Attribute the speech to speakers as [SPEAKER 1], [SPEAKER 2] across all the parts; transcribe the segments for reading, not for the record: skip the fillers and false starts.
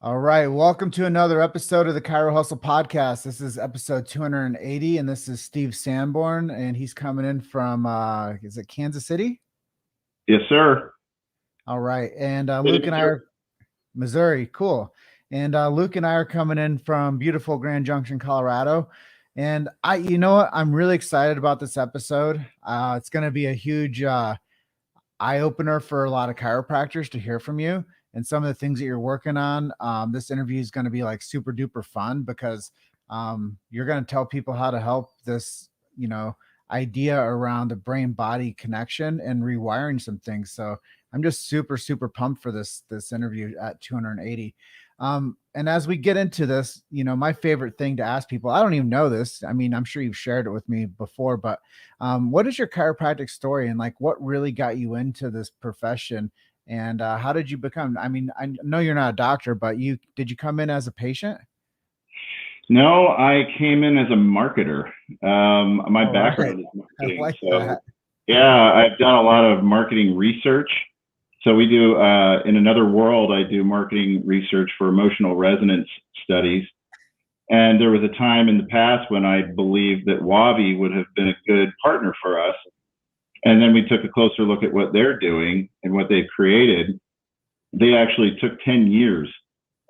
[SPEAKER 1] All right, welcome to another episode of the Chiro Hustle podcast. This is episode 280, and this is Steve Sanborn, and he's coming in from is it Kansas City?
[SPEAKER 2] Yes, sir.
[SPEAKER 1] All right, and Luke and I are Missouri. Cool. And Luke and I are coming in from beautiful Grand Junction, Colorado. And you know what? I'm really excited about this episode. It's going to be a huge eye opener for a lot of chiropractors to hear from you and some of the things that you're working on. This interview is going to be like super duper fun because you're going to tell people how to help this, idea around the brain body connection and rewiring some things. So I'm just super, super pumped for this interview at 280. And as we get into this, my favorite thing to ask people, I don't even know this. I mean, I'm sure you've shared it with me before, but what is your chiropractic story and like what really got you into this profession? And how did you become? I mean, I know you're not a doctor, but did you come in as a patient?
[SPEAKER 2] No, I came in as a marketer. My
[SPEAKER 1] All right.
[SPEAKER 2] background is
[SPEAKER 1] I
[SPEAKER 2] marketing.
[SPEAKER 1] like
[SPEAKER 2] So,
[SPEAKER 1] that.
[SPEAKER 2] yeah, I've done a lot of marketing research. So we do, in another world, I do marketing research for emotional resonance studies. And there was a time in the past when I believed that Wabby would have been a good partner for us. And then we took a closer look at what they're doing and what they've created. They actually took 10 years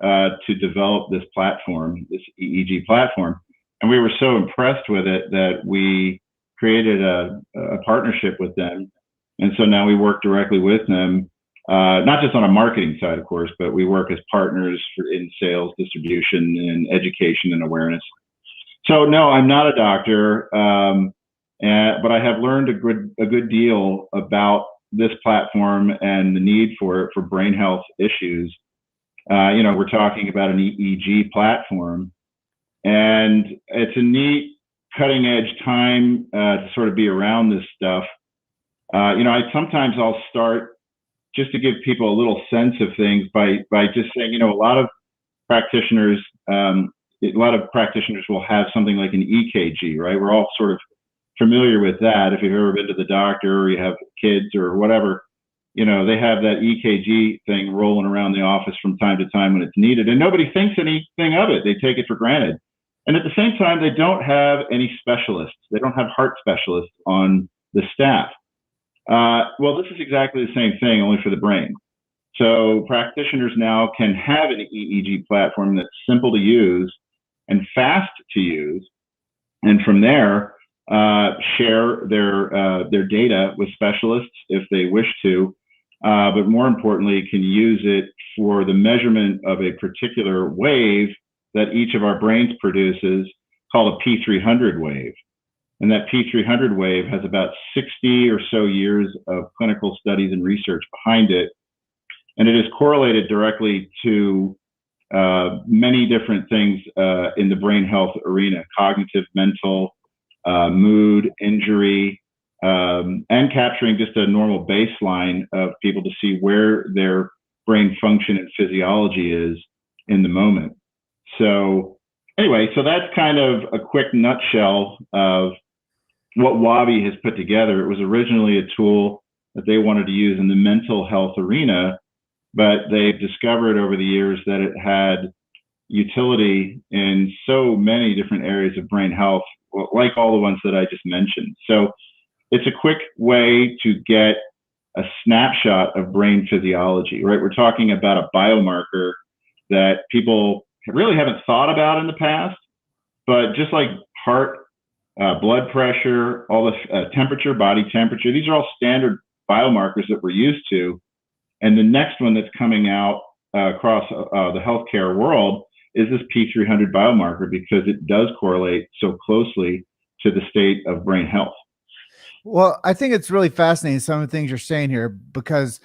[SPEAKER 2] to develop this platform, this EEG platform. And we were so impressed with it that we created a partnership with them. And so now we work directly with them, not just on a marketing side, of course, but we work as partners in sales, distribution, and education and awareness. So no, I'm not a doctor, but I have learned a good deal about this platform and the need for it for brain health issues. We're talking about an EEG platform, and it's a neat cutting edge time to sort of be around this stuff. Sometimes I'll start just to give people a little sense of things by just saying, a lot of practitioners, will have something like an EKG, right? We're all sort of familiar with that. If you've ever been to the doctor or you have kids or whatever, they have that EKG thing rolling around the office from time to time when it's needed, and nobody thinks anything of it. They take it for granted. And at the same time, they don't have any specialists. They don't have heart specialists on the staff. Well, this is exactly the same thing, only for the brain. So practitioners now can have an EEG platform that's simple to use and fast to use. And from there, share their data with specialists if they wish to, but more importantly, can use it for the measurement of a particular wave that each of our brains produces called a P300 wave. And that P300 wave has about 60 or so years of clinical studies and research behind it. And it is correlated directly to many different things in the brain health arena: cognitive, mental, mood, injury, and capturing just a normal baseline of people to see where their brain function and physiology is in the moment. So anyway, so that's kind of a quick nutshell of what Wabby has put together. It was originally a tool that they wanted to use in the mental health arena, but they've discovered over the years that it had utility in so many different areas of brain health, like all the ones that I just mentioned. So it's a quick way to get a snapshot of brain physiology, right? We're talking about a biomarker that people really haven't thought about in the past, but just like heart, blood pressure, all the temperature, body temperature, these are all standard biomarkers that we're used to. And the next one that's coming out across the healthcare world is this P300 biomarker, because it does correlate so closely to the state of brain health.
[SPEAKER 1] Well, I think it's really fascinating, some of the things you're saying here, because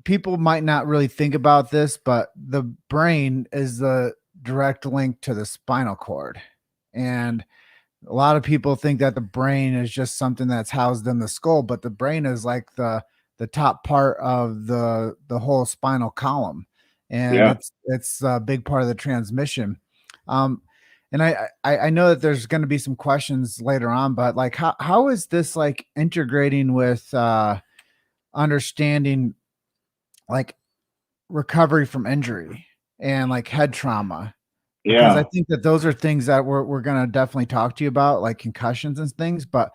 [SPEAKER 1] people might not really think about this, but the brain is the direct link to the spinal cord. And a lot of people think that the brain is just something that's housed in the skull, but the brain is like the top part of the whole spinal column, and
[SPEAKER 2] Yeah.
[SPEAKER 1] it's a big part of the transmission. And I know that there's going to be some questions later on, but like how is this like integrating with understanding like recovery from injury? and like head trauma, because I
[SPEAKER 2] Yeah.
[SPEAKER 1] think that those are things that we're going to definitely talk to you about, like concussions and things. But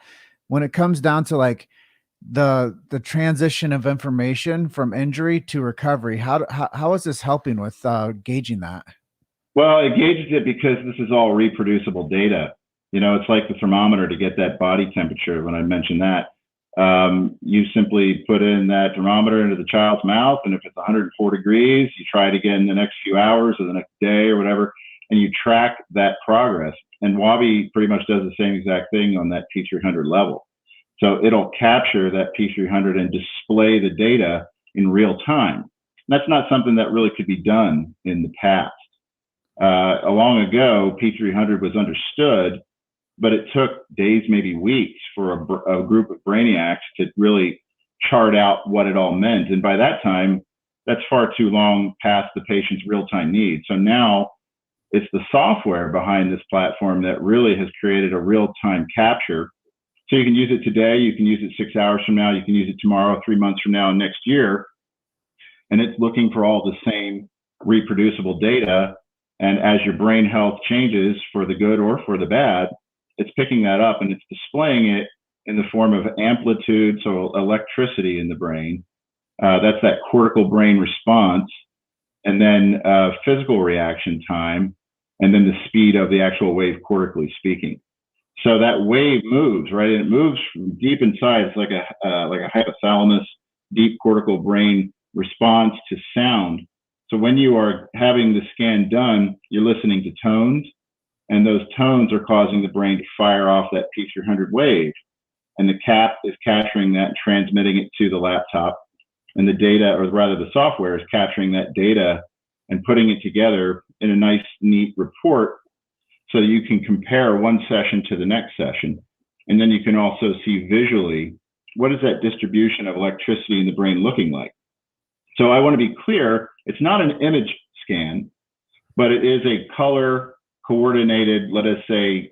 [SPEAKER 1] when it comes down to like the transition of information from injury to recovery, how is this helping with gauging that?
[SPEAKER 2] Well, it gauges it because this is all reproducible data. It's like the thermometer to get that body temperature. When I mentioned that, you simply put in that thermometer into the child's mouth, and if it's 104 degrees, you try it again the next few hours or the next day or whatever, and you track that progress. And Wabby pretty much does the same exact thing on that P300 level. So it'll capture that P300 and display the data in real time. That's not something that really could be done in the past. Long ago, P300 was understood, but it took days, maybe weeks, for a group of brainiacs to really chart out what it all meant. And by that time, that's far too long past the patient's real-time needs. So now it's the software behind this platform that really has created a real-time capture. So you can use it today, you can use it 6 hours from now, you can use it tomorrow, 3 months from now, and next year. And it's looking for all the same reproducible data. And as your brain health changes for the good or for the bad, it's picking that up and it's displaying it in the form of amplitude, so electricity in the brain. That's that cortical brain response, and then physical reaction time, and then the speed of the actual wave, cortically speaking. So that wave moves, right? And it moves from deep inside. It's like a hypothalamus, deep cortical brain response to sound. So when you are having the scan done, you're listening to tones, and those tones are causing the brain to fire off that P300 wave. And the cap is capturing that and transmitting it to the laptop. And the data, or rather the software, is capturing that data and putting it together in a nice, neat report so that you can compare one session to the next session. And then you can also see visually, what is that distribution of electricity in the brain looking like? So I want to be clear, it's not an image scan, but it is a color coordinated, let us say,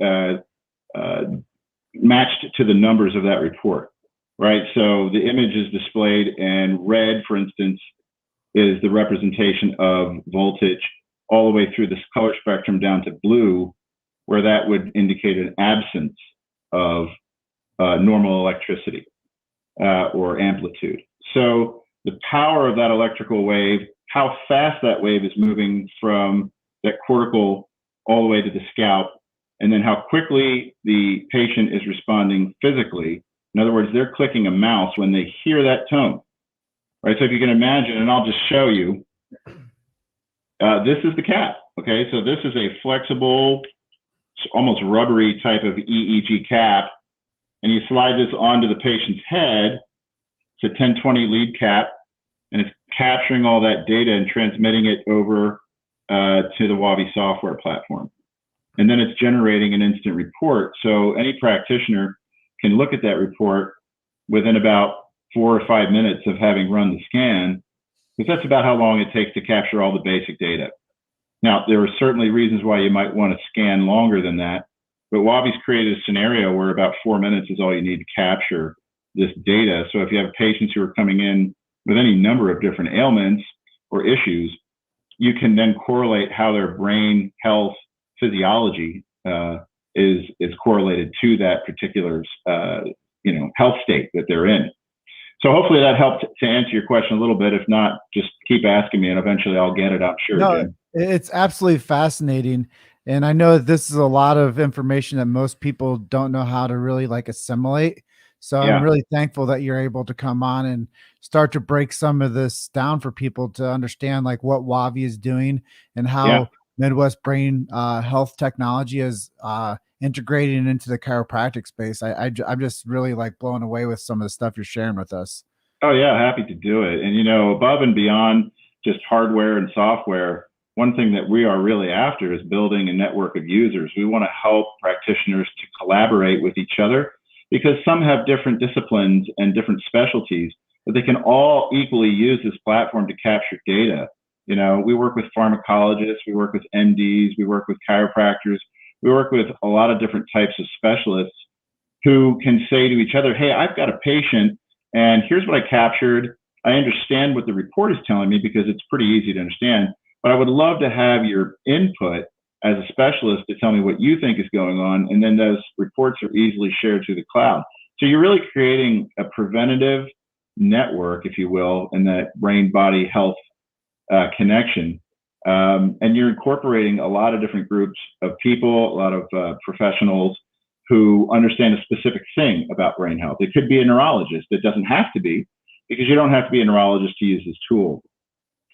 [SPEAKER 2] matched to the numbers of that report, right? So the image is displayed, and red, for instance, is the representation of voltage all the way through this color spectrum down to blue, where that would indicate an absence of normal electricity or amplitude. So the power of that electrical wave, how fast that wave is moving from that cortical all the way to the scalp, and then how quickly the patient is responding physically. In other words, they're clicking a mouse when they hear that tone, right? So if you can imagine, and I'll just show you, this is the cap, okay? So this is a flexible, almost rubbery type of EEG cap, and you slide this onto the patient's head. It's a 1020 lead cap, and it's capturing all that data and transmitting it over to the Wabby software platform. And then it's generating an instant report. So any practitioner can look at that report within about 4 or 5 minutes of having run the scan, because that's about how long it takes to capture all the basic data. Now, there are certainly reasons why you might want to scan longer than that, but Wabby's created a scenario where about 4 minutes is all you need to capture this data. So if you have patients who are coming in with any number of different ailments or issues, you can then correlate how their brain health physiology is correlated to that particular health state that they're in. So hopefully that helped to answer your question a little bit. If not, just keep asking me and eventually I'll get it, I'm sure.
[SPEAKER 1] No,
[SPEAKER 2] Jim.
[SPEAKER 1] it's absolutely fascinating. And I know that this is a lot of information that most people don't know how to really like assimilate. So
[SPEAKER 2] Yeah.
[SPEAKER 1] I'm really thankful that you're able to come on and start to break some of this down for people to understand like what Wabby is doing and how Midwest Brain Health Technology is integrating into the chiropractic space. I'm just really like blown away with some of the stuff you're sharing with us.
[SPEAKER 2] Oh yeah, happy to do it. And above and beyond just hardware and software, one thing that we are really after is building a network of users. We want to help practitioners to collaborate with each other, because some have different disciplines and different specialties, but they can all equally use this platform to capture data. We work with pharmacologists, we work with MDs, we work with chiropractors, we work with a lot of different types of specialists who can say to each other, hey, I've got a patient and here's what I captured. I understand what the report is telling me because it's pretty easy to understand, but I would love to have your input as a specialist to tell me what you think is going on. And then those reports are easily shared to the cloud. So you're really creating a preventative network, if you will, in that brain-body health connection. And you're incorporating a lot of different groups of people, a lot of professionals who understand a specific thing about brain health. It could be a neurologist. It doesn't have to be, because you don't have to be a neurologist to use this tool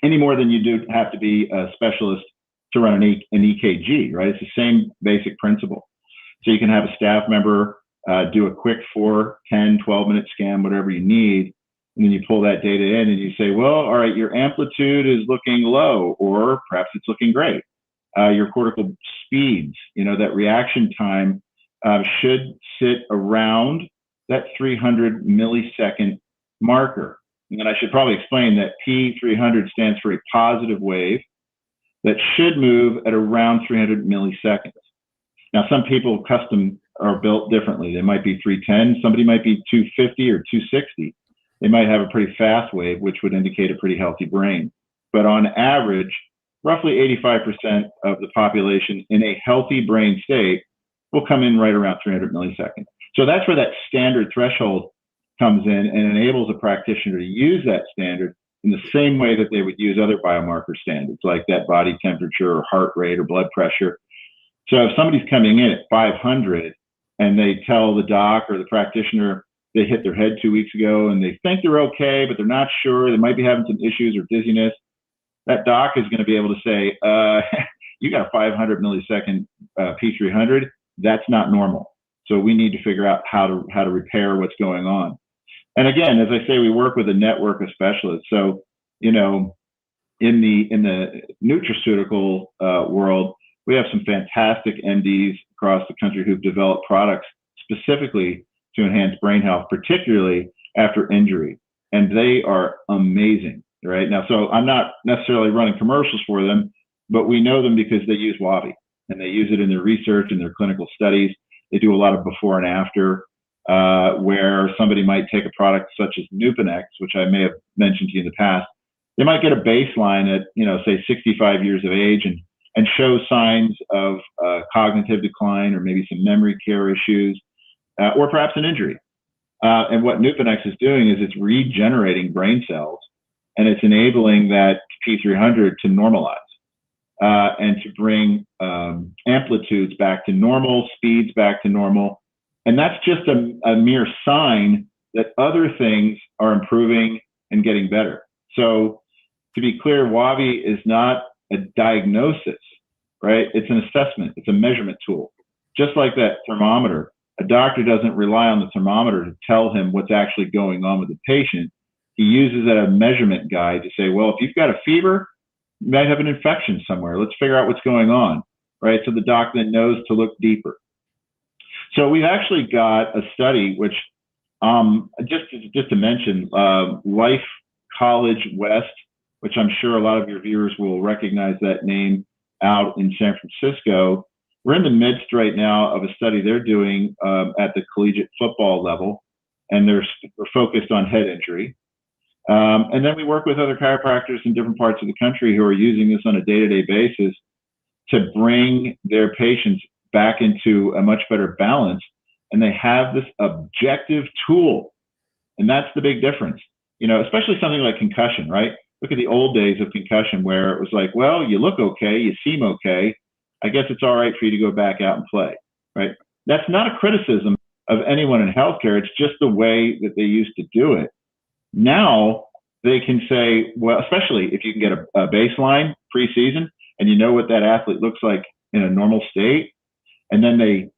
[SPEAKER 2] any more than you do have to be a specialist to run an EKG, right? It's the same basic principle. So you can have a staff member do a quick 4, 10, 12-minute scan, whatever you need, and then you pull that data in and you say, well, all right, your amplitude is looking low, or perhaps it's looking great. Your cortical speeds, that reaction time should sit around that 300 millisecond marker. And then I should probably explain that P300 stands for a positive wave that should move at around 300 milliseconds. Now, some people custom are built differently. They might be 310, somebody might be 250 or 260. They might have a pretty fast wave, which would indicate a pretty healthy brain. But on average, roughly 85% of the population in a healthy brain state will come in right around 300 milliseconds. So that's where that standard threshold comes in and enables a practitioner to use that standard in the same way that they would use other biomarker standards, like that body temperature or heart rate or blood pressure. So if somebody's coming in at 500 and they tell the doc or the practitioner they hit their head 2 weeks ago and they think they're okay, but they're not sure, they might be having some issues or dizziness, that doc is going to be able to say, you got a 500 millisecond P300, that's not normal. So we need to figure out how to repair what's going on. And again, as I say, we work with a network of specialists. So, in the nutraceutical world, we have some fantastic MDs across the country who've developed products specifically to enhance brain health, particularly after injury. And they are amazing, right? Now, so I'm not necessarily running commercials for them, but we know them because they use Wabby and they use it in their research and their clinical studies. They do a lot of before and after, where somebody might take a product such as Newponex, which I may have mentioned to you in the past. They might get a baseline at, say 65 years of age and show signs of cognitive decline or maybe some memory care issues, or perhaps an injury. And what Newponex is doing is it's regenerating brain cells and it's enabling that P300 to normalize and to bring amplitudes back to normal, speeds back to normal. And that's just a mere sign that other things are improving and getting better. So to be clear, Wabby is not a diagnosis, right? It's an assessment. It's a measurement tool. Just like that thermometer, a doctor doesn't rely on the thermometer to tell him what's actually going on with the patient. He uses a measurement guide to say, well, if you've got a fever, you might have an infection somewhere. Let's figure out what's going on, right? So the doc then knows to look deeper. So we've actually got a study, which just to mention, Life College West, which I'm sure a lot of your viewers will recognize that name out in San Francisco. We're in the midst right now of a study they're doing at the collegiate football level, and they're focused on head injury. And then we work with other chiropractors in different parts of the country who are using this on a day-to-day basis to bring their patients back into a much better balance. And they have this objective tool. And that's the big difference, especially something like concussion, right? Look at the old days of concussion where it was like, well, you look okay, you seem okay. I guess it's all right for you to go back out and play, right? That's not a criticism of anyone in healthcare. It's just the way that they used to do it. Now they can say, well, especially if you can get a baseline preseason and you know what that athlete looks like in a normal state, and then they,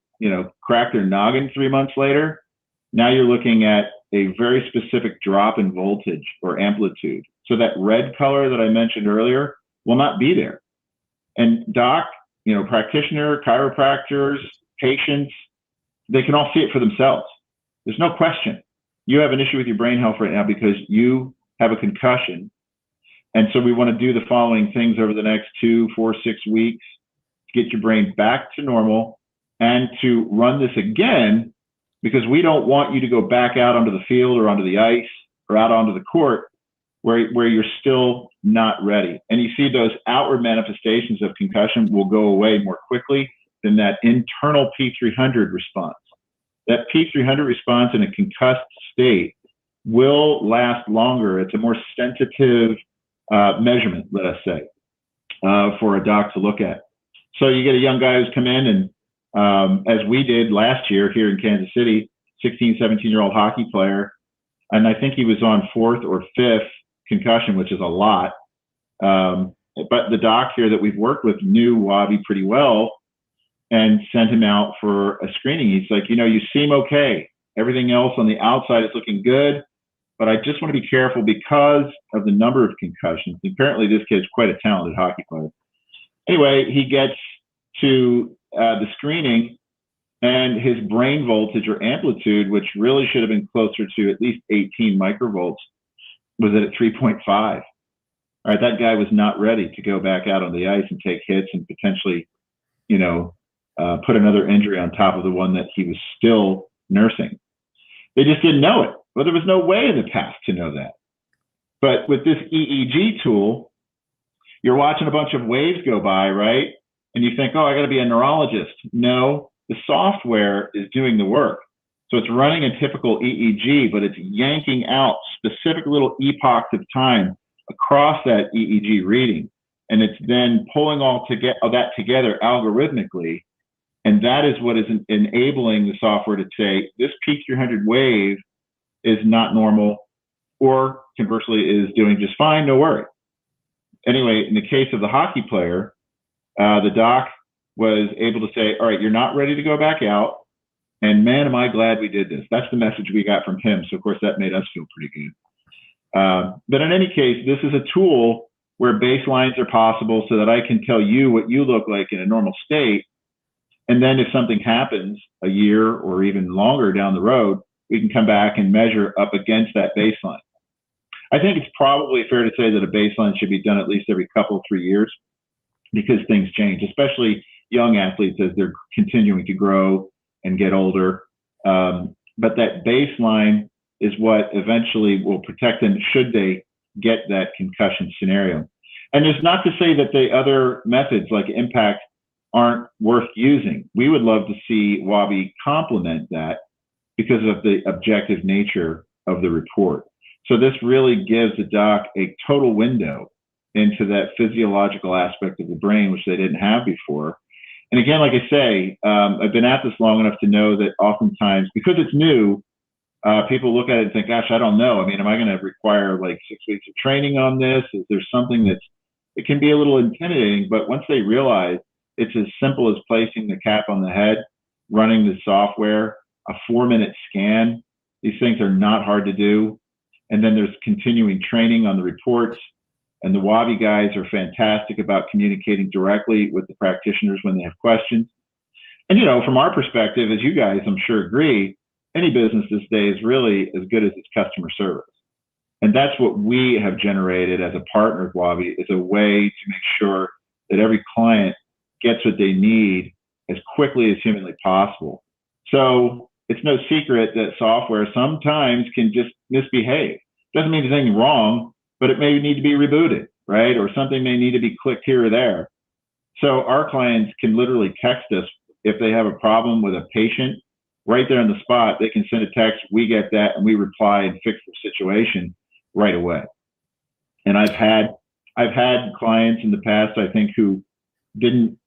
[SPEAKER 2] crack their noggin 3 months later, now you're looking at a very specific drop in voltage or amplitude. So that red color that I mentioned earlier will not be there. And doc, practitioner, chiropractors, patients, they can all see it for themselves. There's no question. You have an issue with your brain health right now because you have a concussion. And so we want to do the following things over the next 2, 4, 6 weeks to get your brain back to normal and to run this again, because we don't want you to go back out onto the field or onto the ice or out onto the court where you're still not ready. And you see those outward manifestations of concussion will go away more quickly than that internal P300 response. That P300 response in a concussed state will last longer. It's a more sensitive measurement, let us say, for a doc to look at. So you get a young guy who's come in and, as we did last year here in Kansas City, 16, 17-year-old hockey player, and I think he was on 4th or 5th concussion, which is a lot. But the doc here that we've worked with knew Wabby pretty well and sent him out for a screening. He's like, you seem okay. Everything else on the outside is looking good, but I just want to be careful because of the number of concussions. Apparently this kid's quite a talented hockey player. Anyway, he gets to the screening, and his brain voltage or amplitude, which really should have been closer to at least 18 microvolts, was at 3.5. All right, that guy was not ready to go back out on the ice and take hits and potentially, put another injury on top of the one that he was still nursing. They just didn't know it. Well, there was no way in the past to know that. But with this EEG tool, you're watching a bunch of waves go by, right? And you think, oh, I got to be a neurologist. No, the software is doing the work. So it's running a typical EEG, but it's yanking out specific little epochs of time across that EEG reading. And it's then pulling all that together algorithmically. And that is what is enabling the software to say, this P300 wave is not normal, or conversely is doing just fine, no worry. Anyway, in the case of the hockey player, the doc was able to say, all right, you're not ready to go back out. And man, am I glad we did this. That's the message we got from him. So of course that made us feel pretty good. But in any case, this is a tool where baselines are possible so that I can tell you what you look like in a normal state. And then if something happens a year or even longer down the road, we can come back and measure up against that baseline. I think it's probably fair to say that a baseline should be done at least every couple, 3 years, because things change, especially young athletes as they're continuing to grow and get older. But that baseline is what eventually will protect them should they get that concussion scenario. And it's not to say that the other methods like impact aren't worth using. We would love to see Wabby complement that because of the objective nature of the report. So this really gives the doc a total window into that physiological aspect of the brain, which they didn't have before. And again, like I say, I've been at this long enough to know that oftentimes, because it's new, people look at it and think, gosh, I don't know. I mean, am I going to require like 6 weeks of training on this? Is there something it can be a little intimidating, but once they realize it's as simple as placing the cap on the head, running the software, a 4-minute scan, these things are not hard to do. And then there's continuing training on the reports. And the Wabby guys are fantastic about communicating directly with the practitioners when they have questions. And, from our perspective, as you guys, I'm sure, agree, any business this day is really as good as its customer service. And that's what we have generated as a partner of Wabby, is a way to make sure that every client gets what they need as quickly as humanly possible. So it's no secret that software sometimes can just misbehave. Doesn't mean there's anything wrong, but it may need to be rebooted, right? Or something may need to be clicked here or there. So our clients can literally text us if they have a problem with a patient right there on the spot. They can send a text, we get that, and we reply and fix the situation right away. And I've had clients in the past, I think, who didn't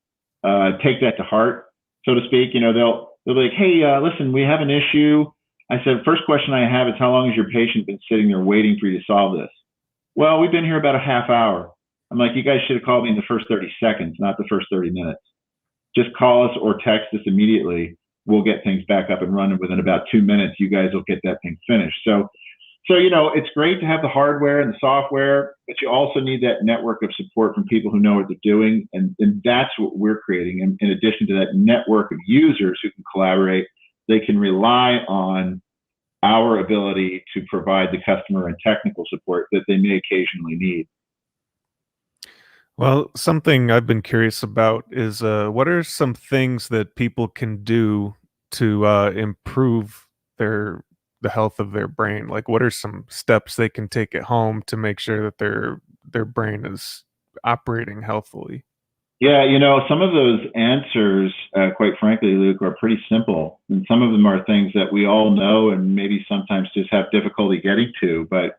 [SPEAKER 2] take that to heart, so to speak. They'll be like, hey, listen, we have an issue. I said, first question I have is, how long has your patient been sitting there waiting for you to solve this? Well, we've been here about a half hour. I'm like, you guys should have called me in the first 30 seconds, not the first 30 minutes. Just call us or text us immediately. We'll get things back up and running within about 2 minutes. You guys will get that thing finished. So it's great to have the hardware and the software, but you also need that network of support from people who know what they're doing. And that's what we're creating. And in addition to that network of users who can collaborate, they can rely on our ability to provide the customer and technical support that they may occasionally need.
[SPEAKER 3] Well, something I've been curious about is what are some things that people can do to improve their the health of their brain? Like, what are some steps they can take at home to make sure that their brain is operating healthily?
[SPEAKER 2] Yeah, some of those answers, quite frankly, Luke, are pretty simple. And some of them are things that we all know and maybe sometimes just have difficulty getting to. But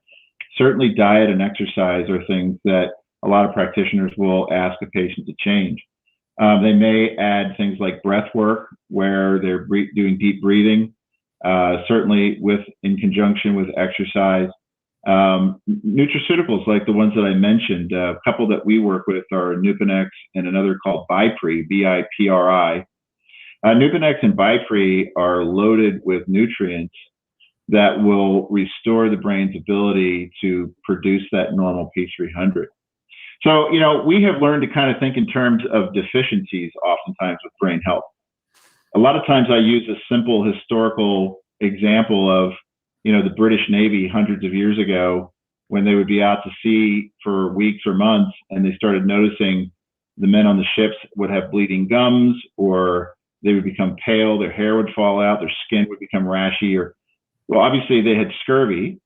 [SPEAKER 2] certainly diet and exercise are things that a lot of practitioners will ask a patient to change. They may add things like breath work, where they're doing deep breathing, certainly in conjunction with exercise. Nutraceuticals like the ones that I mentioned, a couple that we work with are Newponex and another called Bipri, Bipri. Newponex and Bipri are loaded with nutrients that will restore the brain's ability to produce that normal P300. So, we have learned to kind of think in terms of deficiencies oftentimes with brain health. A lot of times I use a simple historical example of, the British Navy hundreds of years ago, when they would be out to sea for weeks or months and they started noticing the men on the ships would have bleeding gums, or they would become pale, their hair would fall out, their skin would become rashy, well, obviously they had scurvy,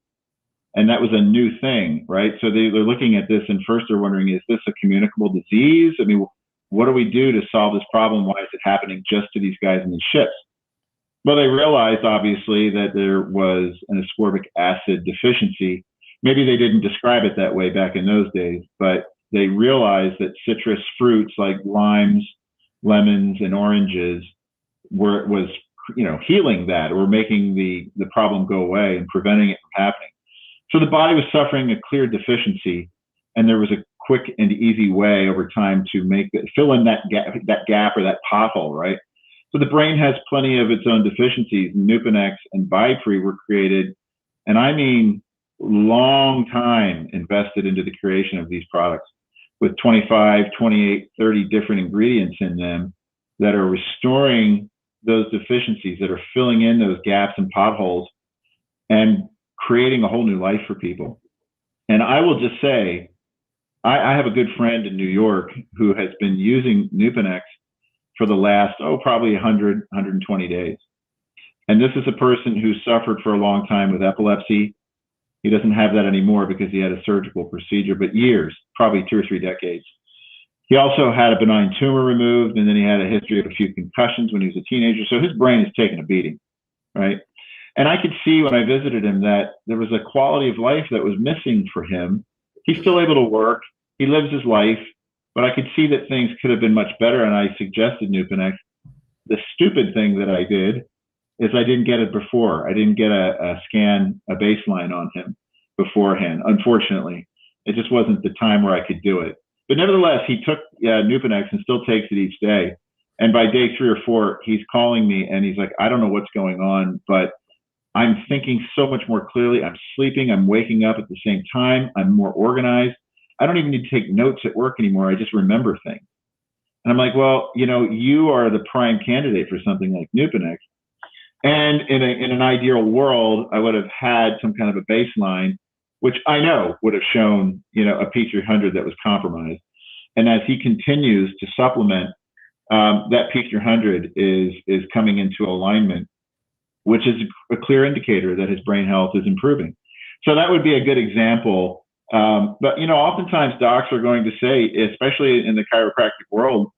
[SPEAKER 2] and that was a new thing, right? So they're looking at this, and first they're wondering, is this a communicable disease? I mean, what do we do to solve this problem? Why is it happening just to these guys in the ships? Well, they realized, obviously, that there was an ascorbic acid deficiency. Maybe they didn't describe it that way back in those days, but they realized that citrus fruits like limes, lemons, and oranges was healing that, or making the problem go away and preventing it from happening. So the body was suffering a clear deficiency, and there was a quick and easy way over time to fill in that gap or that pothole, right? So the brain has plenty of its own deficiencies. Newponex and Bipri were created, and I mean long time invested into the creation of these products, with 25, 28, 30 different ingredients in them that are restoring those deficiencies, that are filling in those gaps and potholes and creating a whole new life for people. And I will just say, I have a good friend in New York who has been using Newponex for the last, probably 100, 120 days. And this is a person who suffered for a long time with epilepsy. He doesn't have that anymore because he had a surgical procedure, but years, probably 2 or 3 decades. He also had a benign tumor removed, and then he had a history of a few concussions when he was a teenager. So his brain is taking a beating, right? And I could see when I visited him that there was a quality of life that was missing for him. He's still able to work. He lives his life, but I could see that things could have been much better. And I suggested Newponex. The stupid thing that I did is I didn't get it before. I didn't get a baseline on him beforehand. Unfortunately, it just wasn't the time where I could do it. But nevertheless, he took Newponex and still takes it each day. And by day 3 or 4, he's calling me and he's like, I don't know what's going on, but I'm thinking so much more clearly. I'm sleeping. I'm waking up at the same time. I'm more organized. I don't even need to take notes at work anymore. I just remember things. And I'm like, well, you are the prime candidate for something like Newponex. And in an ideal world, I would have had some kind of a baseline, which I know would have shown, a P300 that was compromised. And as he continues to supplement, that P300 is coming into alignment, which is a clear indicator that his brain health is improving. So that would be a good example. But, oftentimes docs are going to say, especially in the chiropractic world,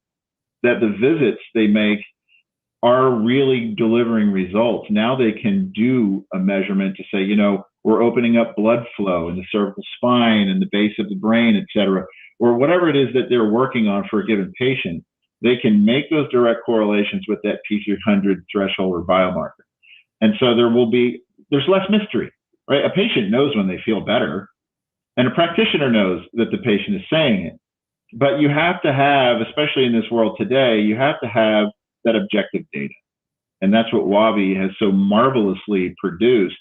[SPEAKER 2] that the visits they make are really delivering results. Now they can do a measurement to say, we're opening up blood flow in the cervical spine and the base of the brain, et cetera, or whatever it is that they're working on for a given patient. They can make those direct correlations with that P300 threshold or biomarker. And so there's less mystery, right? A patient knows when they feel better, and a practitioner knows that the patient is saying it. But you have to have, especially in this world today, you have to have that objective data. And that's what Wabby has so marvelously produced.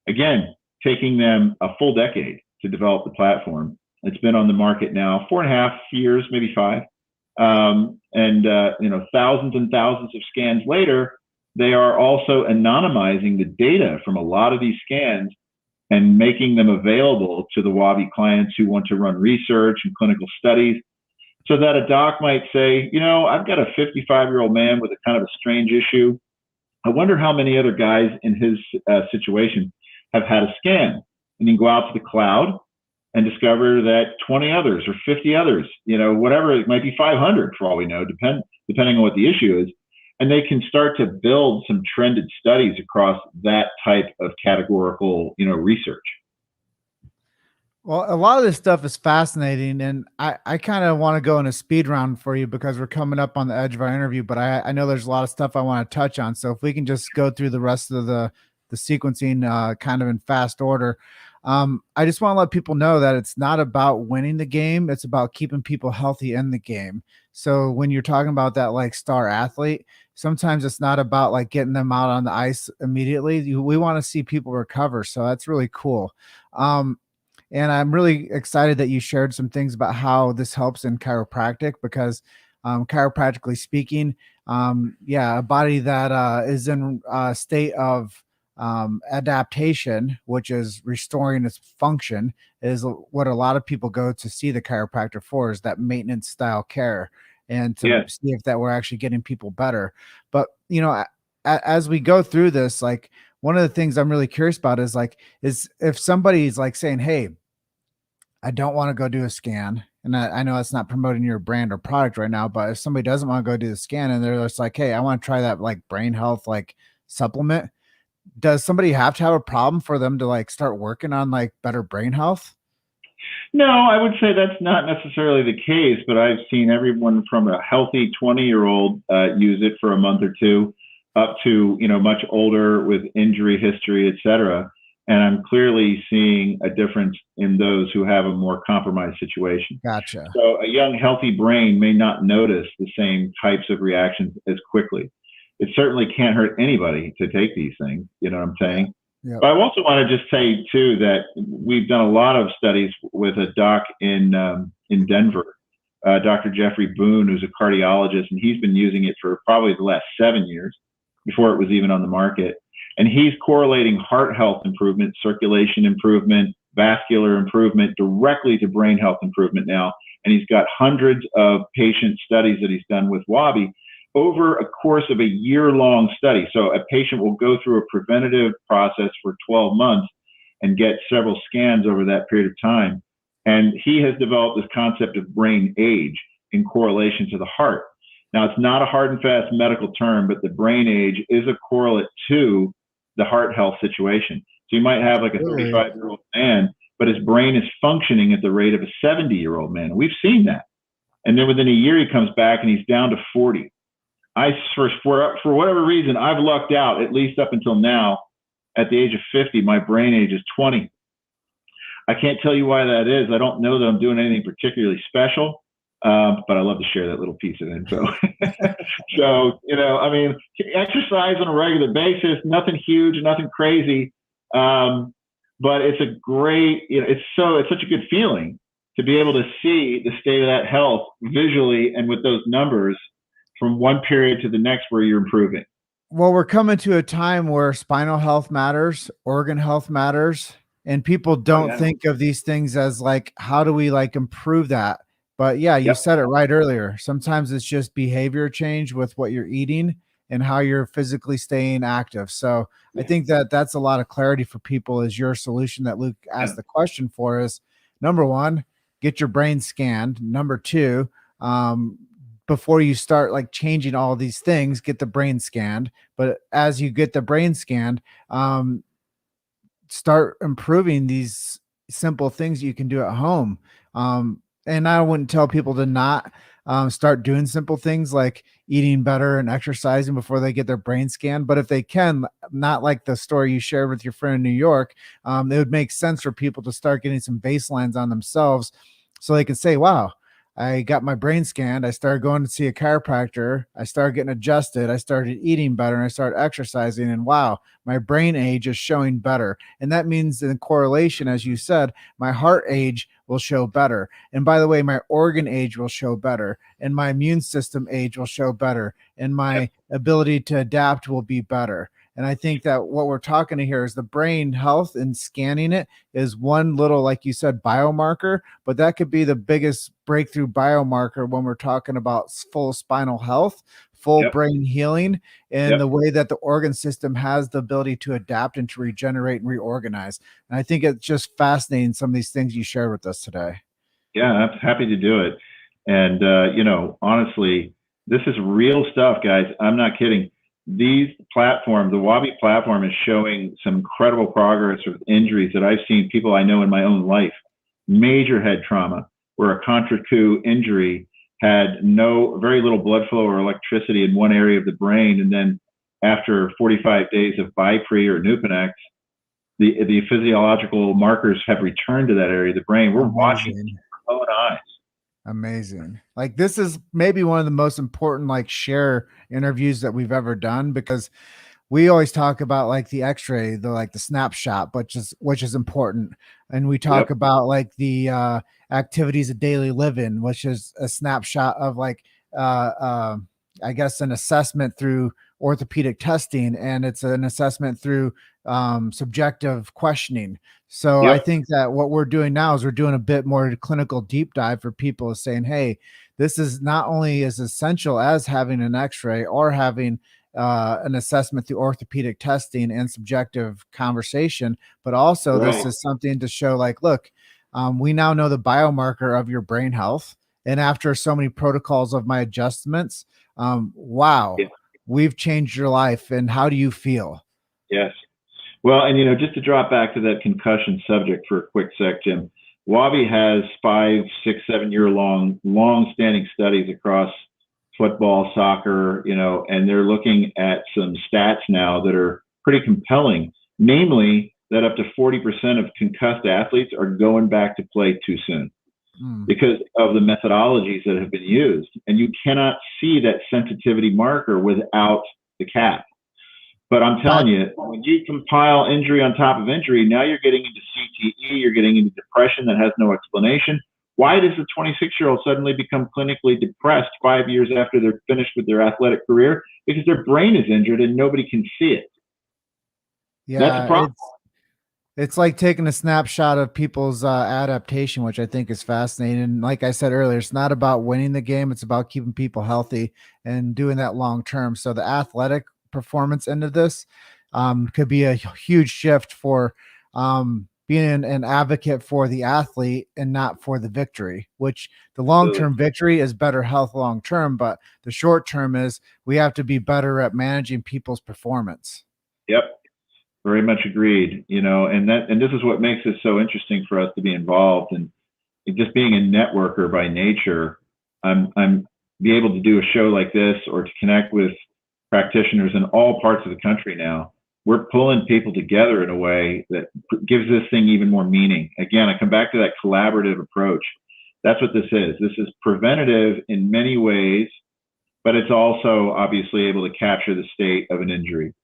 [SPEAKER 2] Again, taking them a full decade to develop the platform. It's been on the market now 4.5 years, maybe 5. Thousands and thousands of scans later, they are also anonymizing the data from a lot of these scans and making them available to the Wabby clients who want to run research and clinical studies, so that a doc might say, I've got a 55-year-old man with a kind of a strange issue. I wonder how many other guys in his situation have had a scan. And you can go out to the cloud and discover that 20 others or 50 others, whatever, it might be 500 for all we know, depending on what the issue is. And they can start to build some trended studies across that type of categorical, research.
[SPEAKER 1] Well, a lot of this stuff is fascinating, and I kind of want to go in a speed round for you because we're coming up on the edge of our interview, but I know there's a lot of stuff I want to touch on. So if we can just go through the rest of the sequencing kind of in fast order. I just want to let people know that it's not about winning the game. It's about keeping people healthy in the game. So when you're talking about that like star athlete, sometimes it's not about like getting them out on the ice immediately. We want to see people recover. So that's really cool. And I'm really excited that you shared some things about how this helps in chiropractic because chiropractically speaking, a body that is in a state of adaptation, which is restoring its function, is what a lot of people go to see the chiropractor for, is that maintenance style care and to see if that we're actually getting people better. But, as we go through this, like one of the things I'm really curious about is if somebody's like saying, hey, I don't want to go do a scan. And I know that's not promoting your brand or product right now, but if somebody doesn't want to go do the scan and they're just like, hey, I want to try that like brain health, like supplement. Does somebody have to have a problem for them to like start working on like better brain health?
[SPEAKER 2] No, I would say that's not necessarily the case, but I've seen everyone from a healthy 20-year-old use it for a month or two up to, much older with injury history, et cetera. And I'm clearly seeing a difference in those who have a more compromised situation.
[SPEAKER 1] Gotcha.
[SPEAKER 2] So a young, healthy brain may not notice the same types of reactions as quickly. It certainly can't hurt anybody to take these things. You know what I'm saying?
[SPEAKER 1] Yep.
[SPEAKER 2] But I also want to just say, too, that we've done a lot of studies with a doc in Denver, Dr. Jeffrey Boone, who's a cardiologist, and he's been using it for probably the last 7 years before it was even on the market. And he's correlating heart health improvement, circulation improvement, vascular improvement directly to brain health improvement now. And he's got hundreds of patient studies that he's done with Wabby over a course of a year-long study. So a patient will go through a preventative process for 12 months and get several scans over that period of time. And he has developed this concept of brain age in correlation to the heart. Now, it's not a hard and fast medical term, but the brain age is a correlate to the heart health situation. So you might have like a 35-year-old man, but his brain is functioning at the rate of a 70-year-old man. We've seen that. And then within a year, he comes back and he's down to 40. For whatever reason, I've lucked out, at least up until now. At the age of 50, my brain age is 20. I can't tell you why that is. I don't know that I'm doing anything particularly special, but I love to share that little piece of info. So, exercise on a regular basis, nothing huge, nothing crazy. But it's a great, it's such a good feeling to be able to see the state of that health visually and with those numbers from one period to the next where you're improving.
[SPEAKER 1] Well, we're coming to a time where spinal health matters, organ health matters, and people don't think of these things as like, how do we like improve that? But yeah, you said it right earlier. Sometimes it's just behavior change with what you're eating and how you're physically staying active. So I think that that's a lot of clarity for people. Is your solution that Luke asked the question for is, number one, get your brain scanned. Number two, before you start like changing all these things, get the brain scanned. But as you get the brain scanned, start improving these simple things you can do at home. And I wouldn't tell people to not start doing simple things like eating better and exercising before they get their brain scanned. But if they can, not like the story you shared with your friend in New York, it would make sense for people to start getting some baselines on themselves so they can say, wow, I got my brain scanned. I started going to see a chiropractor. I started getting adjusted. I started eating better and I started exercising. And wow, my brain age is showing better. And that means in correlation, as you said, my heart age will show better. And by the way, my organ age will show better. And my immune system age will show better. And my ability to adapt will be better. And I think that what we're talking to here is the brain health, and scanning it is one little, like you said, biomarker, but that could be the biggest breakthrough biomarker when we're talking about full spinal health, full brain healing, and the way that the organ system has the ability to adapt and to regenerate and reorganize. And I think it's just fascinating, some of these things you shared with us today.
[SPEAKER 2] Yeah, I'm happy to do it. And, you know, honestly, this is real stuff, guys. I'm not kidding. These platforms, the Wabby platform, is showing some incredible progress with injuries that I've seen people I know in my own life. Major head trauma, where a contre-coup injury had very little blood flow or electricity in one area of the brain. And then after 45 days of Bipre or Newponex, the physiological markers have returned to that area of the brain. We're watching with our own eyes.
[SPEAKER 1] Amazing. Like, this is maybe one of the most important like share interviews that we've ever done, because we always talk about like the x-ray, the snapshot, which is important. And we talk about like the activities of daily living, which is a snapshot of like I guess an assessment through orthopedic testing, and it's an assessment through subjective questioning. So I think that what we're doing now is we're doing a bit more clinical deep dive for people, saying, hey, this is not only as essential as having an x-ray or having an assessment through orthopedic testing and subjective conversation, but also this is something to show like, look, we now know the biomarker of your brain health. And after so many protocols of my adjustments, wow, we've changed your life. And how do you feel?
[SPEAKER 2] Yes. Well, and, you know, just to drop back to that concussion subject for a quick sec, Jim, Wabby has 5, 6, 7 year long-standing studies across football, soccer, you know, and they're looking at some stats now that are pretty compelling, namely that up to 40% of concussed athletes are going back to play too soon because of the methodologies that have been used. And you cannot see that sensitivity marker without the cap. But I'm telling you, when you compile injury on top of injury, now you're getting into CTE, you're getting into depression that has no explanation. Why does a 26-year-old suddenly become clinically depressed 5 years after they're finished with their athletic career? Because their brain is injured and nobody can see it.
[SPEAKER 1] Yeah,
[SPEAKER 2] that's the problem.
[SPEAKER 1] It's like taking a snapshot of people's adaptation, which I think is fascinating. And like I said earlier, it's not about winning the game. It's about keeping people healthy and doing that long term. So the athletic performance end of this could be a huge shift for being an advocate for the athlete and not for the victory, which the long-term victory is better health long-term, but the short-term is we have to be better at managing people's performance.
[SPEAKER 2] Yep. Very much agreed, you know, and this is what makes it so interesting for us to be involved. And just being a networker by nature, I'm be able to do a show like this or to connect with practitioners in all parts of the country now. We're pulling people together in a way that gives this thing even more meaning. Again, I come back to that collaborative approach. That's what this is. This is preventative in many ways, but it's also obviously able to capture the state of an injury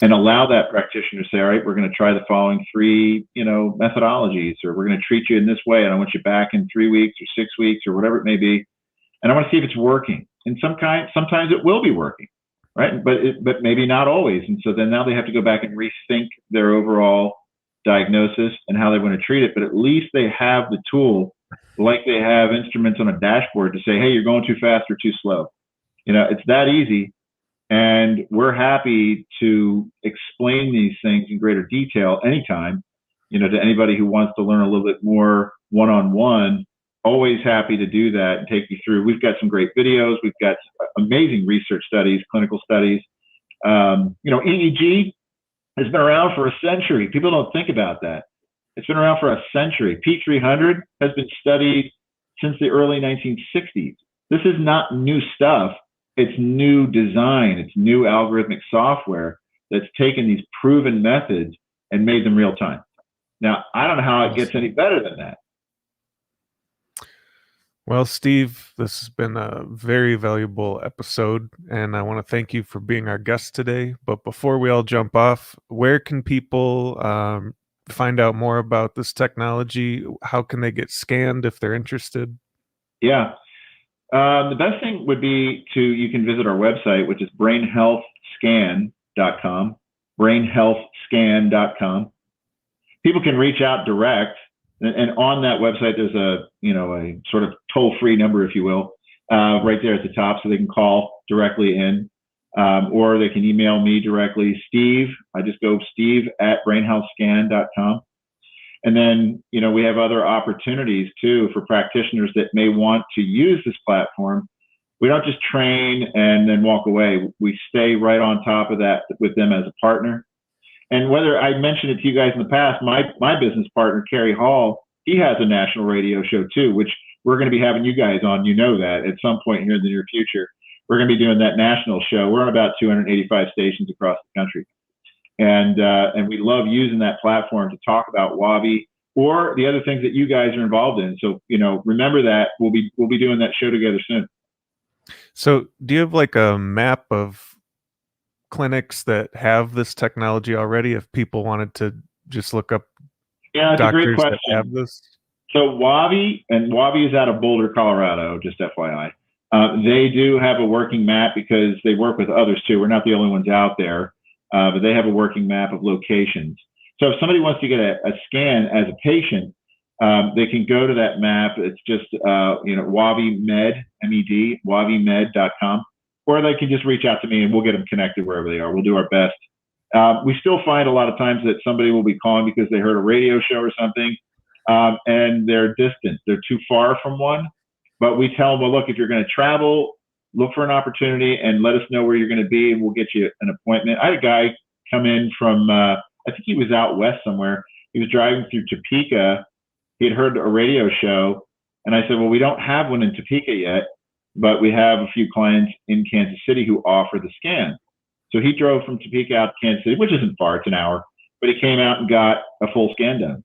[SPEAKER 2] and allow that practitioner to say, all right, we're going to try the following 3, you know, methodologies, or we're going to treat you in this way, and I want you back in 3 weeks or 6 weeks or whatever it may be, and I want to see if it's working. And sometimes it will be working, right? But maybe not always. And so then now they have to go back and rethink their overall diagnosis and how they want to treat it. But at least they have the tool, like they have instruments on a dashboard, to say, hey, you're going too fast or too slow. You know, it's that easy. And we're happy to explain these things in greater detail anytime, you know, to anybody who wants to learn a little bit more one-on-one. Always happy to do that and take you through. We've got some great videos. We've got amazing research studies, clinical studies. You know, EEG has been around for a century. People don't think about that. It's been around for a century. P300 has been studied since the early 1960s. This is not new stuff. It's new design. It's new algorithmic software that's taken these proven methods and made them real time. Now, I don't know how it gets any better than that.
[SPEAKER 3] Well, Steve, this has been a very valuable episode, and I want to thank you for being our guest today. But before we all jump off, where can people find out more about this technology? How can they get scanned if they're interested?
[SPEAKER 2] Yeah. The best thing would be you can visit our website, which is brainhealthscan.com. brainhealthscan.com. People can reach out direct, and on that website there's a sort of toll-free number, if you will, right there at the top, so they can call directly in, or they can email me directly, Steve. I just go steve@brainhealthscan.com. And then, we have other opportunities too for practitioners that may want to use this platform. We don't just train and then walk away. We stay right on top of that with them as a partner. And whether I mentioned it to you guys in the past, my business partner, Kerry Hall, he has a national radio show too, which we're going to be having you guys on, that at some point here in the near future. We're going to be doing that national show. We're on about 285 stations across the country. And we love using that platform to talk about Wabby or the other things that you guys are involved in. So, remember that we'll be doing that show together soon.
[SPEAKER 3] So do you have like a map of clinics that have this technology already, if people wanted to just look up
[SPEAKER 2] it's a great
[SPEAKER 3] doctors
[SPEAKER 2] question.
[SPEAKER 3] that have this?
[SPEAKER 2] So Wabby is out of Boulder, Colorado, just FYI. They do have a working map because they work with others too. We're not the only ones out there, but they have a working map of locations. So if somebody wants to get a scan as a patient, they can go to that map. It's just, Wabby Med, MED, wabbymed.com, or they can just reach out to me and we'll get them connected wherever they are. We'll do our best. We still find a lot of times that somebody will be calling because they heard a radio show or something, and they're distant. They're too far from one. But we tell them, well, look, if you're going to travel, look for an opportunity and let us know where you're going to be, and we'll get you an appointment. I had a guy come in from, I think he was out west somewhere. He was driving through Topeka. He had heard a radio show, and I said, well, we don't have one in Topeka yet, but we have a few clients in Kansas City who offer the scan. So he drove from Topeka out to Kansas City, which isn't far, it's an hour, but he came out and got a full scan done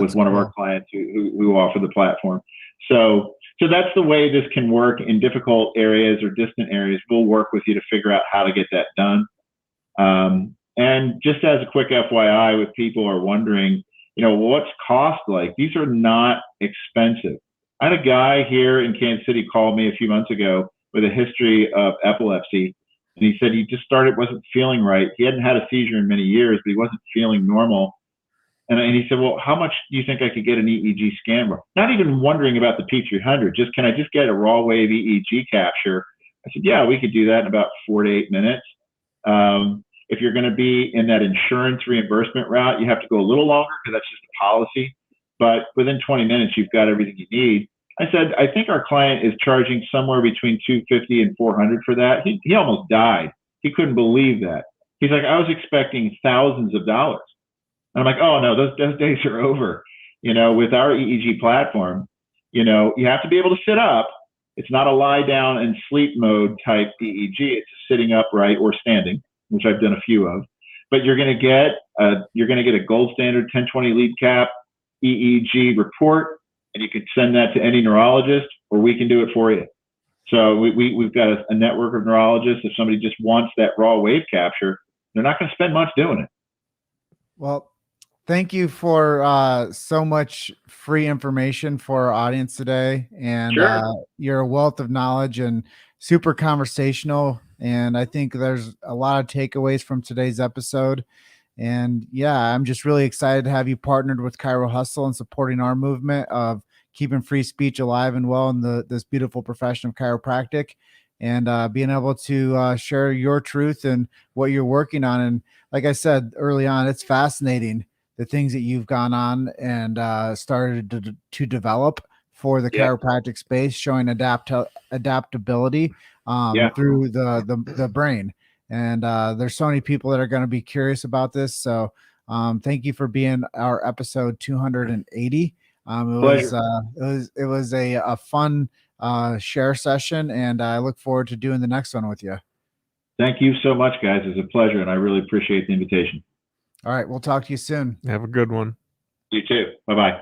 [SPEAKER 2] with one of our clients who offer the platform. So that's the way this can work in difficult areas or distant areas. We'll work with you to figure out how to get that done. And just as a quick FYI, if people are wondering, what's cost like? These are not expensive. I had a guy here in Kansas City called me a few months ago with a history of epilepsy. And he said he just wasn't feeling right. He hadn't had a seizure in many years, but he wasn't feeling normal. And he said, well, how much do you think I could get an EEG scan? Not even wondering about the P300, can I just get a raw wave EEG capture? I said, yeah, we could do that in about 4 to 8 minutes. If you're going to be in that insurance reimbursement route, you have to go a little longer because that's just a policy. But within 20 minutes, you've got everything you need. I said, I think our client is charging somewhere between $250 and $400 for that. He almost died. He couldn't believe that. He's like, I was expecting thousands of dollars. And I'm like, oh no, those days are over. With our EEG platform, you have to be able to sit up. It's not a lie down and sleep mode type EEG. It's sitting upright or standing, which I've done a few of. But you're going to get a gold standard 1020 lead cap EEG report, and you can send that to any neurologist, or we can do it for you. So we've got a network of neurologists. If somebody just wants that raw wave capture, they're not going to spend much doing it.
[SPEAKER 1] Well, thank you for so much free information for our audience today. And
[SPEAKER 2] Sure.
[SPEAKER 1] You're a wealth of knowledge and super conversational. And I think there's a lot of takeaways from today's episode. And yeah, I'm just really excited to have you partnered with Chiro Hustle and supporting our movement of keeping free speech alive and well in this beautiful profession of chiropractic, and being able to share your truth and what you're working on. And like I said early on, it's fascinating the things that you've gone on and started to develop for the chiropractic space, showing adaptability through the brain. And there's so many people that are going to be curious about this. So thank you for being our episode 280. It was a fun share session, and I look forward to doing the next one with you.
[SPEAKER 2] Thank you so much, guys. It's a pleasure, and I really appreciate the invitation.
[SPEAKER 1] All right. We'll talk to you soon.
[SPEAKER 3] Have a good one.
[SPEAKER 2] You too. Bye-bye.